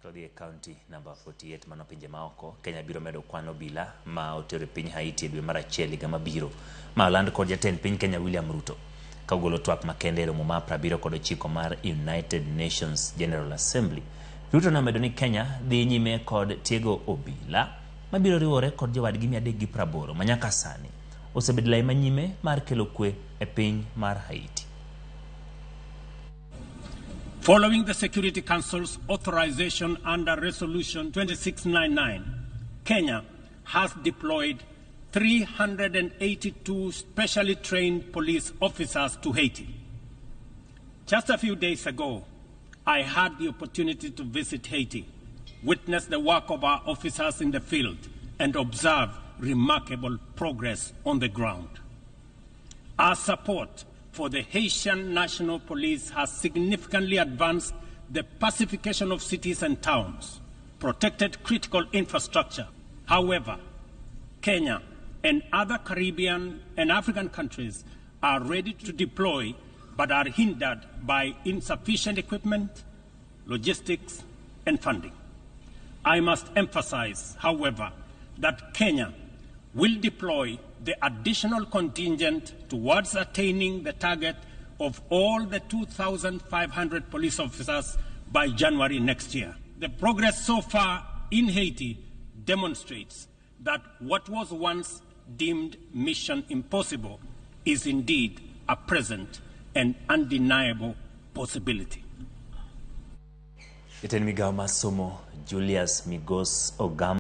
Kodhi county number 48 mano pinje maoko. Kenya biro medo kwan obila ma otero piny Haiti dwe mar achiel higa mabiro. Ma oland kod jatend piny Kenya William RUTO ka ogolo twak makende e romo mar 79 mar United Nations General Assembly. RUTO nomedo ni Kenya dhi nyime kod tiego obila mabiro riwore kod jowadgi 380 manyaka sani osebedo lai manyime mar kelo kwe e piny mar Haiti. Following the Security Council's authorization under Resolution 2699, Kenya has deployed 382 specially trained police officers to Haiti. Just a few days ago, I had the opportunity to visit Haiti, witness the work of our officers in the field, and observe remarkable progress on the ground. Our support for the Haitian National Police has significantly advanced the pacification of cities and towns, protected critical infrastructure. However, Kenya and other Caribbean and African countries are ready to deploy but are hindered by insufficient equipment, logistics, and funding. I must emphasize, however, that Kenya will deploy the additional contingent towards attaining the target of all the 2,500 police officers by January next year. The progress so far in Haiti demonstrates that what was once deemed mission impossible is indeed a present and undeniable possibility. Jatend migawo mar somo Julius Migos Ogam